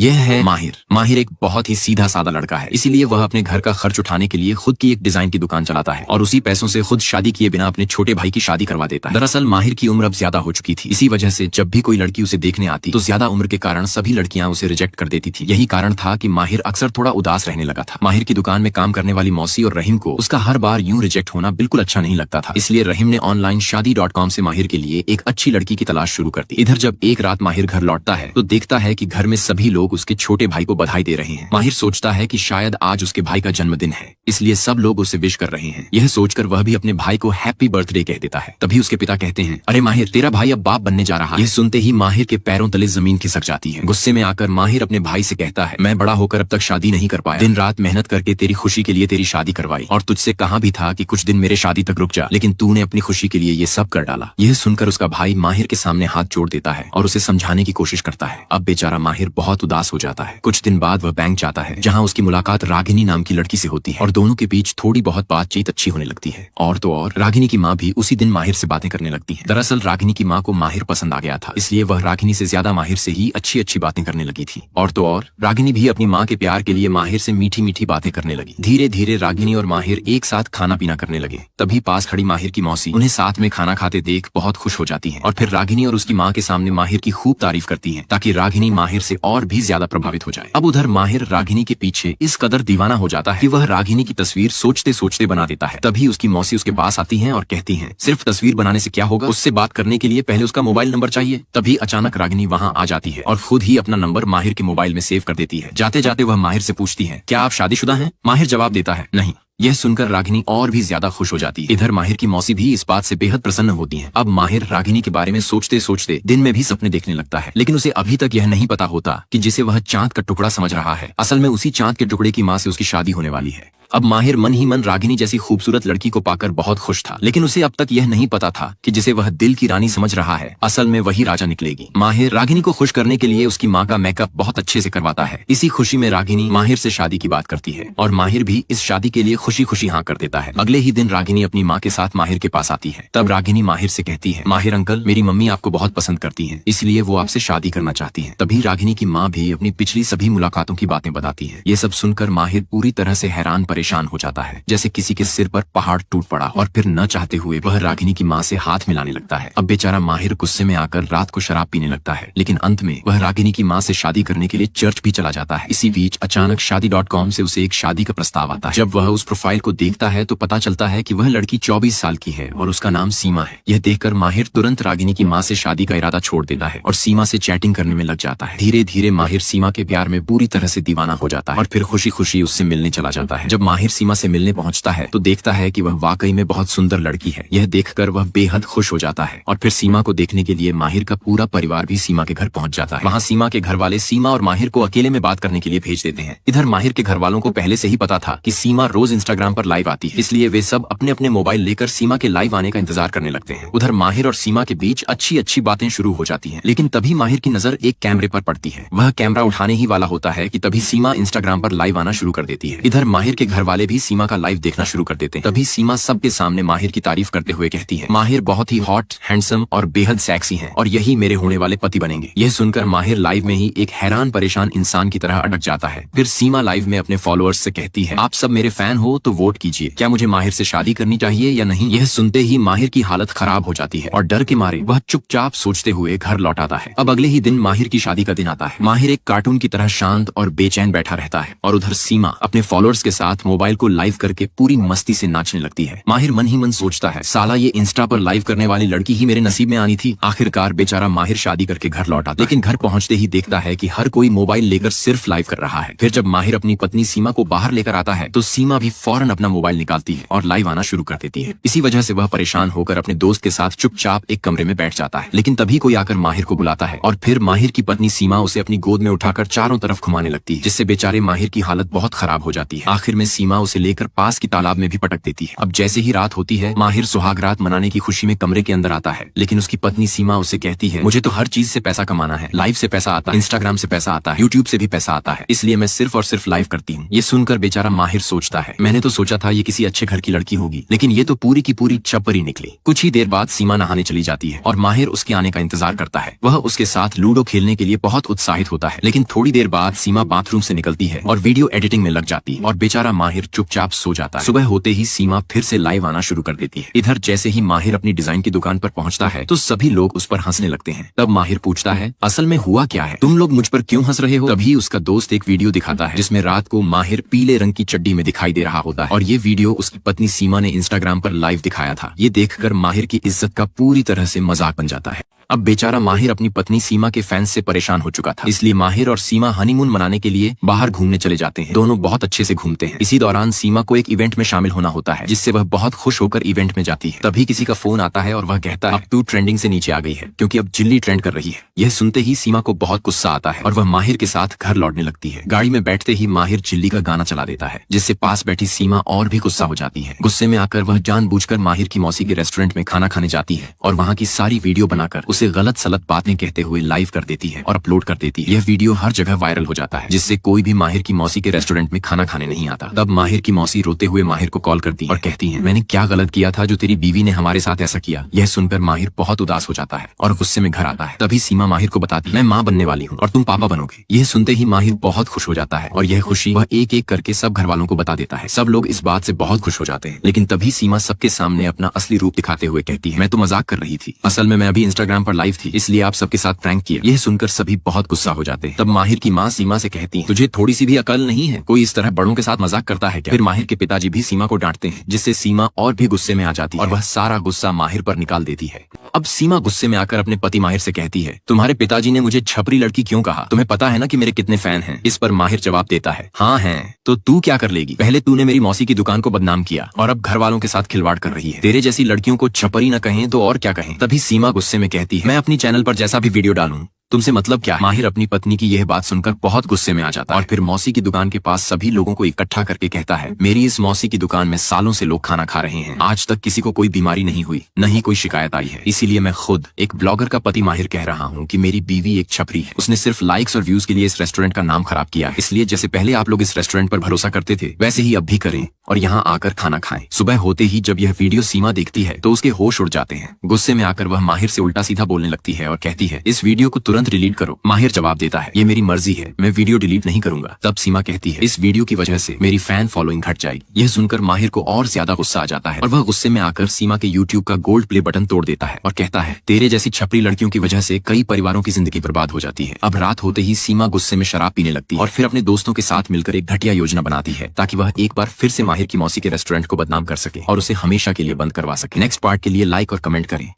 यह है माहिर। माहिर एक बहुत ही सीधा साधा लड़का है, इसीलिए वह अपने घर का खर्च उठाने के लिए खुद की एक डिजाइन की दुकान चलाता है और उसी पैसों से खुद शादी किए बिना अपने छोटे भाई की शादी करवा देता है। दरअसल माहिर की उम्र अब ज्यादा हो चुकी थी, इसी वजह से जब भी कोई लड़की उसे देखने आती तो ज्यादा उम्र के कारण सभी लड़कियां उसे रिजेक्ट कर देती थी। यही कारण था कि माहिर अक्सर थोड़ा उदास रहने लगा था। माहिर की दुकान में काम करने वाली मौसी और रहीम को उसका हर बार यूं रिजेक्ट होना बिल्कुल अच्छा नहीं लगता था, इसलिए रहीम ने ऑनलाइन शादी.com से माहिर के लिए एक अच्छी लड़की की तलाश शुरू कर दी। इधर जब एक रात माहिर घर लौटता है तो देखता है कि घर में सभी लोग उसके छोटे भाई को बधाई दे रहे हैं। माहिर सोचता है कि शायद आज उसके भाई का जन्मदिन है, इसलिए सब लोग उसे विश कर रहे हैं। यह सोचकर वह भी अपने भाई को हैप्पी बर्थडे कह देता है। तभी उसके पिता कहते हैं, अरे माहिर, तेरा भाई अब बाप बनने जा रहा है। यह सुनते ही माहिर के पैरों तले जमीन खिसक जाती है। गुस्से में आकर माहिर अपने भाई से कहता है, मैं बड़ा होकर अब तक शादी नहीं कर पाया, दिन रात मेहनत करके तेरी खुशी के लिए तेरी शादी करवाई और तुझसे कहा भी था कि कुछ दिन मेरे शादी तक रुक जा, लेकिन तूने अपनी खुशी के लिए ये सब कर डाला। यह सुनकर उसका भाई माहिर के सामने हाथ जोड़ देता है और उसे समझाने की कोशिश करता है। अब बेचारा माहिर बहुत उदास हो जाता है। कुछ दिन बाद वह बैंक जाता है, जहाँ उसकी मुलाकात रागिनी नाम की लड़की से होती है और दोनों के बीच थोड़ी बहुत बातचीत अच्छी होने लगती है। और तो और रागिनी की माँ भी उसी दिन माहिर से बातें करने लगती है। दरअसल रागिनी की माँ को माहिर पसंद आ गया था, इसलिए वह रागिनी से ज्यादा माहिर से ही अच्छी अच्छी बातें करने लगी थी। और तो और रागिनी भी अपनी माँ के प्यार के लिए माहिर से मीठी मीठी बातें करने लगी। धीरे धीरे रागिनी और माहिर एक साथ खाना पीना करने लगे। तभी पास खड़ी माहिर की मौसी उन्हें साथ में खाना खाते देख बहुत खुश हो जाती है और फिर रागिनी और उसकी माँ के सामने माहिर की खूब तारीफ करती है, ताकि रागिनी माहिर से और भी ज्यादा प्रभावित हो जाए। अब उधर माहिर रागिनी के पीछे इस कदर दीवाना हो जाता है कि वह रागिनी की तस्वीर सोचते सोचते बना देता है। तभी उसकी मौसी उसके पास आती हैं और कहती हैं, सिर्फ तस्वीर बनाने से क्या होगा, उससे बात करने के लिए पहले उसका मोबाइल नंबर चाहिए। तभी अचानक रागिनी वहाँ आ जाती है और खुद ही अपना नंबर माहिर के मोबाइल में सेव कर देती है। जाते जाते वह माहिर से पूछती है, क्या आप शादीशुदा हैं? माहिर जवाब देता है, नहीं। यह सुनकर रागिनी और भी ज्यादा खुश हो जाती है। इधर माहिर की मौसी भी इस बात से बेहद प्रसन्न होती हैं। अब माहिर रागिनी के बारे में सोचते सोचते दिन में भी सपने देखने लगता है, लेकिन उसे अभी तक यह नहीं पता होता कि जिसे वह चांद का टुकड़ा समझ रहा है, असल में उसी चांद के टुकड़े की माँ से उसकी शादी होने वाली है। अब माहिर मन ही मन रागिनी जैसी खूबसूरत लड़की को पाकर बहुत खुश था, लेकिन उसे अब तक यह नहीं पता था कि जिसे वह दिल की रानी समझ रहा है, असल में वही राजा निकलेगी। माहिर रागिनी को खुश करने के लिए उसकी माँ का मेकअप बहुत अच्छे से करवाता है। इसी खुशी में रागिनी माहिर से शादी की बात करती है और माहिर भी इस शादी के लिए खुशी खुशी हाँ कर देता है। अगले ही दिन रागिनी अपनी माँ के साथ माहिर के पास आती है। तब रागिनी माहिर से कहती है, माहिर अंकल, मेरी मम्मी आपको बहुत पसंद करती है, इसलिए वो आपसे शादी करना चाहती है। तभी रागिनी की माँ भी अपनी पिछली सभी मुलाकातों की बातें बताती है। ये सब सुनकर माहिर पूरी तरह से हैरान परेशान हो जाता है, जैसे किसी के सिर पर पहाड़ टूट पड़ा और फिर न चाहते हुए वह रागिनी की माँ से हाथ मिलाने लगता है। अब बेचारा माहिर गुस्से में आकर रात को शराब पीने लगता है, लेकिन अंत में वह रागिनी की माँ से शादी करने के लिए चर्च भी चला जाता है। इसी बीच अचानक शादी.com से उसे एक शादी का प्रस्ताव आता है। जब वह उस प्रोफाइल को देखता है तो पता चलता है कि वह लड़की 24 साल की है और उसका नाम सीमा है। यह देखकर माहिर तुरंत रागिनी की माँ से शादी का इरादा छोड़ देता है और सीमा से चैटिंग करने में लग जाता है। धीरे धीरे माहिर सीमा के प्यार में पूरी तरह से दीवाना हो जाता है और फिर खुशी खुशी उससे मिलने चला जाता है। जब माहिर सीमा से मिलने पहुंचता है तो देखता है कि वह वाकई में बहुत सुंदर लड़की है। यह देखकर वह बेहद खुश हो जाता है और फिर सीमा को देखने के लिए माहिर का पूरा परिवार भी सीमा के घर पहुंच जाता है। वहां सीमा के घर वाले सीमा और माहिर को अकेले में बात करने के लिए भेज देते हैं। इधर माहिर के घर वालों को पहले से ही पता था कि सीमा रोज इंस्टाग्राम पर लाइव आती है, इसलिए वे सब अपने अपने मोबाइल लेकर सीमा के लाइव आने का इंतजार करने लगते हैं। उधर माहिर और सीमा के बीच अच्छी अच्छी बातें शुरू हो जाती हैं, लेकिन तभी माहिर की नजर एक कैमरे पर पड़ती है। वह कैमरा उठाने ही वाला होता है कि तभी सीमा इंस्टाग्राम पर लाइव आना शुरू कर देती है। इधर माहिर के घर वाले भी सीमा का लाइव देखना शुरू कर देते हैं। तभी सीमा सबके सामने माहिर की तारीफ करते हुए कहती है, माहिर बहुत ही हॉट, हैंडसम और बेहद सेक्सी हैं और यही मेरे होने वाले पति बनेंगे। यह सुनकर माहिर लाइव में ही एक हैरान परेशान इंसान की तरह अटक जाता है। फिर सीमा लाइव में अपने फॉलोअर्स से कहती है, आप सब मेरे फैन हो तो वोट कीजिए, क्या मुझे माहिर से शादी करनी चाहिए या नहीं। यह सुनते ही माहिर की हालत खराब हो जाती है और डर के मारे वह चुपचाप सोचते हुए घर लौट आता है। अब अगले ही दिन माहिर की शादी का दिन आता है। माहिर एक कार्टून की तरह शांत और बेचैन बैठा रहता है और उधर सीमा अपने फॉलोअर्स के साथ मोबाइल को लाइव करके पूरी मस्ती से नाचने लगती है। माहिर मन ही मन सोचता है, साला ये इंस्टा पर लाइव करने वाली लड़की ही मेरे नसीब में आनी थी। आखिरकार बेचारा माहिर शादी करके घर लौट आता है, लेकिन घर पहुंचते ही देखता है कि हर कोई मोबाइल लेकर सिर्फ लाइव कर रहा है। फिर जब माहिर अपनी पत्नी सीमा को बाहर लेकर आता है तो सीमा भी फौरन अपना मोबाइल निकालती है और लाइव आना शुरू कर देती है। इसी वजह से वह परेशान होकर अपने दोस्त के साथ चुपचाप एक कमरे में बैठ जाता है, लेकिन तभी कोई आकर माहिर को बुलाता है और फिर माहिर की पत्नी सीमा उसे अपनी गोद में उठाकर चारों तरफ घुमाने लगती है, जिससे बेचारे माहिर की हालत बहुत खराब हो जाती है। आखिर में सीमा उसे लेकर पास की तालाब में भी पटक देती है। अब जैसे ही रात होती है, माहिर सुहाग रात मनाने की खुशी में कमरे के अंदर आता है, लेकिन उसकी पत्नी सीमा उसे कहती है, मुझे तो हर चीज से पैसा कमाना है, लाइव से पैसा आता है, इंस्टाग्राम से पैसा आता है, यूट्यूब से भी पैसा आता है, इसलिए मैं सिर्फ और सिर्फ लाइव करती हूँ। ये सुनकर बेचारा माहिर सोचता है, मैंने तो सोचा था ये किसी अच्छे घर की लड़की होगी, लेकिन ये तो पूरी की पूरी चप्परी निकली। कुछ ही देर बाद सीमा नहाने चली जाती है और माहिर उसके आने का इंतजार करता है। वह उसके साथ लूडो खेलने के लिए बहुत उत्साहित होता है, लेकिन थोड़ी देर बाद सीमा बाथरूम से निकलती है और वीडियो एडिटिंग में लग जाती है और बेचारा माहिर चुपचाप सो जाता है। सुबह होते ही सीमा फिर से लाइव आना शुरू कर देती है। इधर जैसे ही माहिर अपनी डिजाइन की दुकान पर पहुंचता है तो सभी लोग उस पर हंसने लगते हैं। तब माहिर पूछता है, असल में हुआ क्या है, तुम लोग मुझ पर क्यों हंस रहे हो? तभी उसका दोस्त एक वीडियो दिखाता है जिसमें रात को माहिर पीले रंग की चड्डी में दिखाई दे रहा होता है और ये वीडियो उसकी पत्नी सीमा ने इंस्टाग्राम पर लाइव दिखाया था। ये देखकर माहिर की इज्जत का पूरी तरह से मजाक बन जाता है। अब बेचारा माहिर अपनी पत्नी सीमा के फैंस से परेशान हो चुका था, इसलिए माहिर और सीमा हनीमून मनाने के लिए बाहर घूमने चले जाते हैं। दोनों बहुत अच्छे से घूमते हैं। इसी दौरान सीमा को एक इवेंट में शामिल होना होता है, जिससे वह बहुत खुश होकर इवेंट में जाती है। तभी किसी का फोन आता है और वह कहता है, अब तू ट्रेंडिंग से नीचे आ गई है, क्योंकि अब जिल्ली ट्रेंड कर रही है। यह सुनते ही सीमा को बहुत गुस्सा आता है और वह माहिर के साथ घर लौटने लगती है। गाड़ी में बैठते ही माहिर जिल्ली का गाना चला देता है, जिससे पास बैठी सीमा और भी गुस्सा हो जाती है। गुस्से में आकर वह जानबूझकर माहिर की मौसी के रेस्टोरेंट में खाना खाने जाती है और वहाँ की सारी वीडियो बनाकर उसे गलत सलत बातें कहते हुए लाइव कर देती है और अपलोड कर देती है। यह वीडियो हर जगह वायरल हो जाता है, जिससे कोई भी माहिर की मौसी के रेस्टोरेंट में खाना खाने नहीं आता। तब माहिर की मौसी रोते हुए माहिर को कॉल करती है और कहती है, मैंने क्या गलत किया था जो तेरी बीवी ने हमारे साथ ऐसा किया? यह सुनकर माहिर बहुत उदास हो जाता है और गुस्से में घर आता है। तभी सीमा माहिर को बताती है, मैं माँ बनने वाली हूँ और तुम पापा बनोगे। यह सुनते ही माहिर बहुत खुश हो जाता है और यह खुशी वह एक एक करके सब घर वालों को बता देता है। सब लोग इस बात से बहुत खुश हो जाते हैं, लेकिन तभी सीमा सबके सामने अपना असली रूप दिखाते हुए कहती है, मैं तो मजाक कर रही थी, असल में मैं अभी इंस्टाग्राम पर लाइव थी, इसलिए आप सबके साथ प्रैंक किया। यह सुनकर सभी बहुत गुस्सा हो जाते हैं। तब माहिर की माँ सीमा से कहती है, तुझे थोड़ी सी भी अकल नहीं है? कोई इस तरह बड़ों के साथ मजाक करता है क्या? फिर माहिर के पिताजी भी सीमा को डांटते हैं, जिससे सीमा और भी गुस्से में आ जाती है और वह सारा गुस्सा माहिर पर निकाल देती है। अब सीमा गुस्से में आकर अपने पति माहिर से कहती है, तुम्हारे पिताजी ने मुझे छपरी लड़की क्यों कहा? तुम्हें पता है ना कि मेरे कितने फैन हैं? इस पर माहिर जवाब देता है, हाँ हैं। तो तू क्या कर लेगी? पहले तूने मेरी मौसी की दुकान को बदनाम किया और अब घर वालों के साथ खिलवाड़ कर रही है। तेरे जैसी लड़कियों को छपरी न कहें तो और क्या कहें? तभी सीमा गुस्से में कहती है, मैं अपनी चैनल पर जैसा भी वीडियो डालूं तुमसे मतलब क्या? माहिर अपनी पत्नी की यह बात सुनकर बहुत गुस्से में आ जाता है और फिर मौसी की दुकान के पास सभी लोगों को इकट्ठा करके कहता है, मेरी इस मौसी की दुकान में सालों से लोग खाना खा रहे हैं, आज तक किसी को कोई बीमारी नहीं हुई, न ही कोई शिकायत आई है। इसीलिए मैं खुद एक ब्लॉगर का पति माहिर कह रहा हूँ कि मेरी बीवी एक छपरी है। उसने सिर्फ लाइक्स और व्यूज के लिए इस रेस्टोरेंट का नाम खराब किया। इसलिए जैसे पहले आप लोग इस रेस्टोरेंट पर भरोसा करते थे, वैसे ही अब भी करें और यहाँ आकर खाना खाएं। सुबह होते ही जब यह वीडियो सीमा देखती है तो उसके होश उड़ जाते हैं। गुस्से में आकर वह माहिर से उल्टा सीधा बोलने लगती है और कहती है, इस वीडियो को तुरंत डिलीट करो। माहिर जवाब देता है, ये मेरी मर्जी है, मैं वीडियो डिलीट नहीं करूंगा। तब सीमा कहती है, इस वीडियो की वजह से मेरी फैन फॉलोइंग घट जाएगी। यह सुनकर माहिर को और ज्यादा गुस्सा आ जाता है और वह गुस्से में आकर सीमा के यूट्यूब का गोल्ड प्ले बटन तोड़ देता है और कहता है, तेरे जैसी छपरी लड़कियों की वजह से कई परिवारों की जिंदगी बर्बाद हो जाती है। अब रात होते ही सीमा गुस्से में शराब पीने लगती है और फिर अपने दोस्तों के साथ मिलकर एक घटिया योजना बनाती है ताकि वह एक बार फिर से माहिर की मौसी के रेस्टोरेंट को बदनाम कर सके और उसे हमेशा के लिए बंद करवा सके। नेक्स्ट पार्ट के लिए लाइक और कमेंट करें।